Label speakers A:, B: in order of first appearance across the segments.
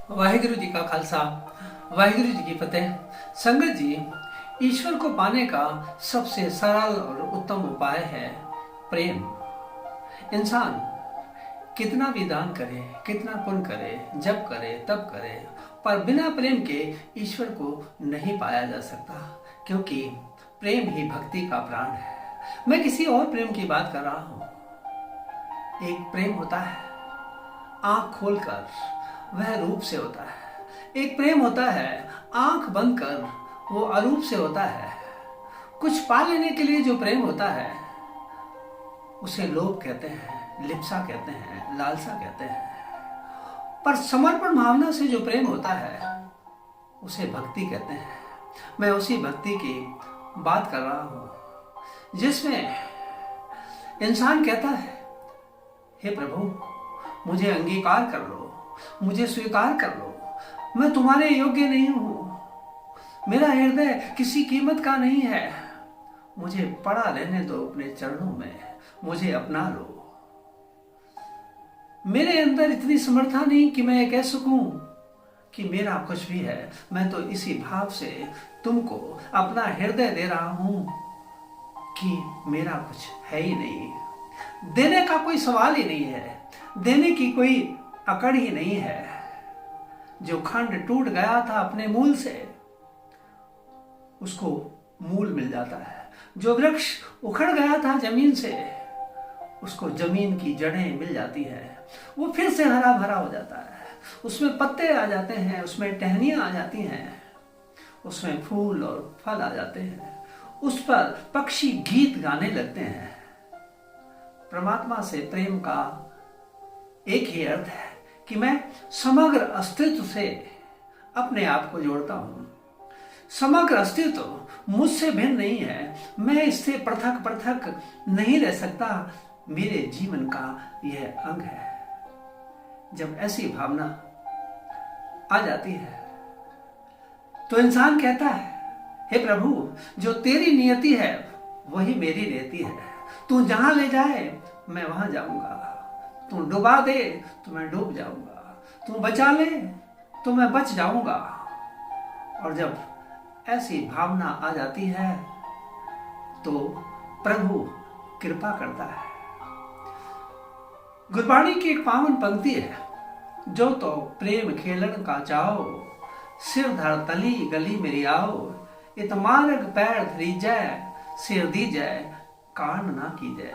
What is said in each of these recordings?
A: वाहिगुरु जी का खालसा, वाहिगुरु जी की फतेह। संगत जी, ईश्वर को पाने का सबसे सरल और उत्तम उपाय है प्रेम। इंसान कितना भी दान करे, कितना पुण्य करे, जब करे तब करे, पर बिना प्रेम के ईश्वर को नहीं पाया जा सकता, क्योंकि प्रेम ही भक्ति का प्राण है। मैं किसी और प्रेम की बात कर रहा हूँ। एक प्रेम होता है आंख खोलकर, वह रूप से होता है। एक प्रेम होता है आंख बंद कर, वो अरूप से होता है। कुछ पा लेने के लिए जो प्रेम होता है उसे लोभ कहते हैं, लिप्सा कहते हैं, लालसा कहते हैं। पर समर्पण भावना से जो प्रेम होता है उसे भक्ति कहते हैं। मैं उसी भक्ति की बात कर रहा हूं जिसमें इंसान कहता है, हे प्रभु, मुझे अंगीकार कर लो, मुझे स्वीकार कर लो, मैं तुम्हारे योग्य नहीं हूं, मेरा हृदय किसी कीमत का नहीं है, मुझे पड़ा रहने दो अपने चरणों में, मुझे अपना लो। मेरे अंदर इतनी समर्था नहीं कि मैं कह सकूं कि मेरा कुछ भी है। मैं तो इसी भाव से तुमको अपना हृदय दे रहा हूं कि मेरा कुछ है ही नहीं। देने का कोई सवाल ही नहीं है, देने की कोई अकड़ ही नहीं है। जो खंड टूट गया था अपने मूल से, उसको मूल मिल जाता है। जो वृक्ष उखड़ गया था जमीन से, उसको जमीन की जड़ें मिल जाती है। वो फिर से हरा भरा हो जाता है, उसमें पत्ते आ जाते हैं, उसमें टहनियां आ जाती हैं, उसमें फूल और फल आ जाते हैं, उस पर पक्षी गीत गाने लगते हैं। परमात्मा से प्रेम का एक ही अर्थ है कि मैं समग्र अस्तित्व से अपने आप को जोड़ता हूं। समग्र अस्तित्व मुझसे भिन्न नहीं है, मैं इससे पृथक पृथक नहीं रह सकता, मेरे जीवन का यह अंग है। जब ऐसी भावना आ जाती है तो इंसान कहता है, हे प्रभु, जो तेरी नियति है वही मेरी नियति है। तू जहां ले जाए मैं वहां जाऊंगा, तू डुबा दे तो मैं डूब जाऊंगा, तू बचा ले तो मैं बच जाऊंगा। और जब ऐसी भावना आ जाती है तो प्रभु कृपा करता है। गुरबाणी की एक पावन पंक्ति है, जो तो प्रेम खेलन का चाहो, सिर धर तली गली मेरी आओ, इत मार्ग पैर धरी जय, सिर दी जय कान ना की जय।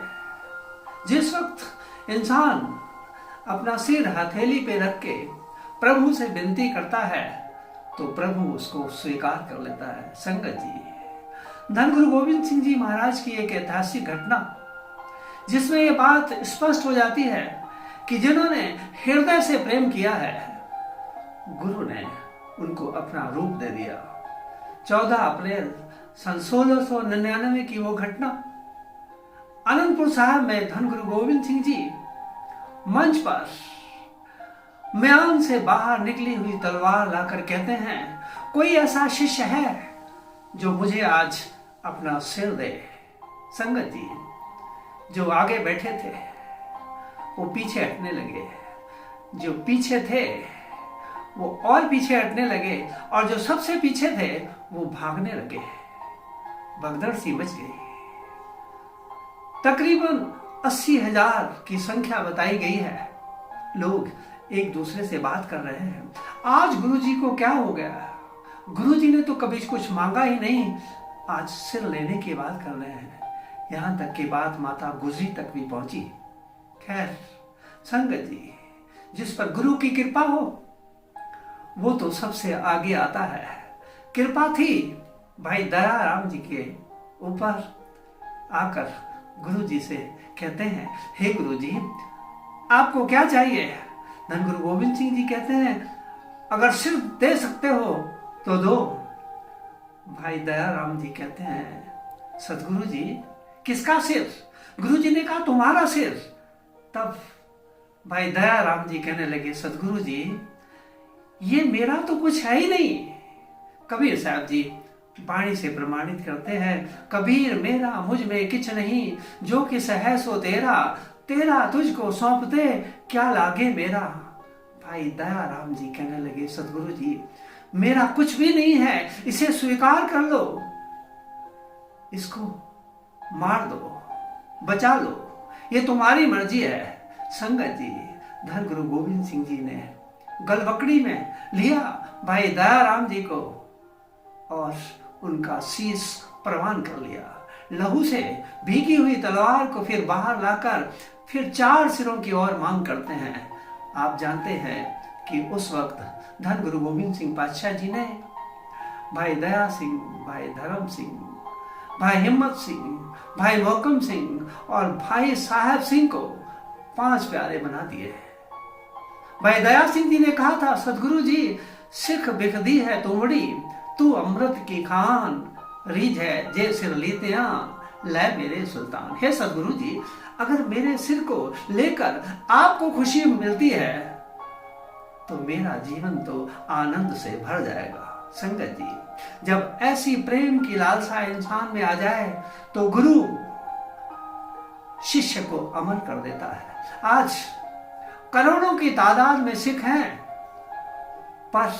A: जिस वक्त इंसान अपना सिर हथेली पे रख के प्रभु से विनती करता है तो प्रभु उसको स्वीकार कर लेता है। संगत जी, धन गुरु गोविंद सिंह जी महाराज की एक ऐतिहासिक घटना, जिसमें यह बात स्पष्ट हो जाती है कि जिन्होंने हृदय से प्रेम किया है, गुरु ने उनको अपना रूप दे दिया। 14 अप्रैल सन 1699 की वो घटना, आनंदपुर साहब में धन गुरु गोविंद सिंह जी मंच पर म्यान से बाहर निकली हुई तलवार लाकर कहते हैं, कोई ऐसा शिष्य है जो मुझे आज अपना सिर दे। संगत जी, जो आगे बैठे थे वो पीछे हटने लगे, जो पीछे थे वो और पीछे हटने लगे, और जो सबसे पीछे थे वो भागने लगे। भगदड़ सी मच गई। तकरीबन 80,000 की संख्या बताई गई है। लोग एक दूसरे से बात कर रहे हैं, आज गुरुजी को क्या हो गया, गुरुजी ने तो कभी कुछ मांगा ही नहीं, आज सिर लेने की बात कर रहे हैं। यहां तक की बात माता गुजरी तक भी पहुंची। खैर संगत जी, जिस पर गुरु की कृपा हो वो तो सबसे आगे आता है। कृपा थी भाई दया राम जी के ऊपर। आकर गुरु जी से कहते हैं, हे गुरु जी, आपको क्या चाहिए। धन गुरु गोविंद सिंह जी कहते हैं, अगर सिर दे सकते हो तो दो। भाई दया राम जी कहते हैं, सतगुरु जी किसका सिर। गुरु जी ने कहा, तुम्हारा सिर। तब भाई दया राम जी कहने लगे, सतगुरु जी, ये मेरा तो कुछ है ही नहीं। कबीर साहब जी वाणी से प्रमाणित करते हैं, कबीर मेरा मुझ में किछ नहीं, जो किस है सो तेरा, तेरा तुझको सौंप दे क्या लागे मेरा। भाई दयाराम जी कहने लगे, सदगुरु जी मेरा कुछ भी नहीं है, इसे स्वीकार कर लो, इसको मार दो, बचा लो, ये तुम्हारी मर्जी है। संगत जी, धन गुरु गोविंद सिंह जी ने गलवकड़ी में लिया भाई दयाराम जी को और उनका शीश प्रवान कर लिया। लहू से भीगी हुई तलवार को फिर बाहर लाकर फिर 4 सिरों की ओर मांग करते हैं। आप जानते हैं कि उस वक्त धन गुरु गोविंद सिंह पातशाह जी ने भाई दया सिंह, भाई धर्म सिंह, भाई हिम्मत सिंह, भाई मोहकम सिंह और भाई साहब सिंह को 5 प्यारे बना दिए। भाई दया सिंह जी ने कहा था, सदगुरु जी सिख बिखदी है तुमड़ी, तू अमृत की खान, रीझ है जे सिर लीते ले मेरे सुल्तान। हे सदगुरु जी, अगर मेरे सिर को लेकर आपको खुशी मिलती है तो मेरा जीवन तो आनंद से भर जाएगा। संगत जी, जब ऐसी प्रेम की लालसा इंसान में आ जाए तो गुरु शिष्य को अमर कर देता है। आज करोड़ों की तादाद में सिख हैं, पर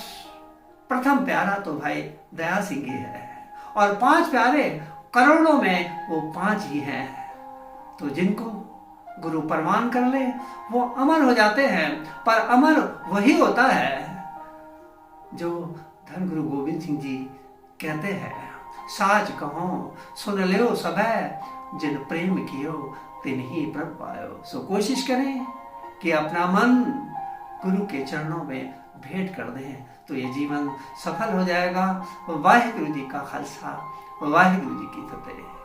A: प्रथम प्यारा तो भाई दया सिंह ही है और 5 प्यारे करोड़ों में वो 5 ही हैं। तो जिनको गुरु प्रमाण कर ले वो अमर हो जाते हैं, पर अमर वही होता है जो धन गुरु गोविंद सिंह जी कहते हैं, साच कहो सुन लियो सबे, जिन प्रेम कियो तिन ही प्रभ पायो। सो कोशिश करें कि अपना मन गुरु के चरणों में भेंट कर दें तो ये जीवन सफल हो जाएगा। वाहिगुरु जी का खालसा, वाहिगुरु जी की फतेह।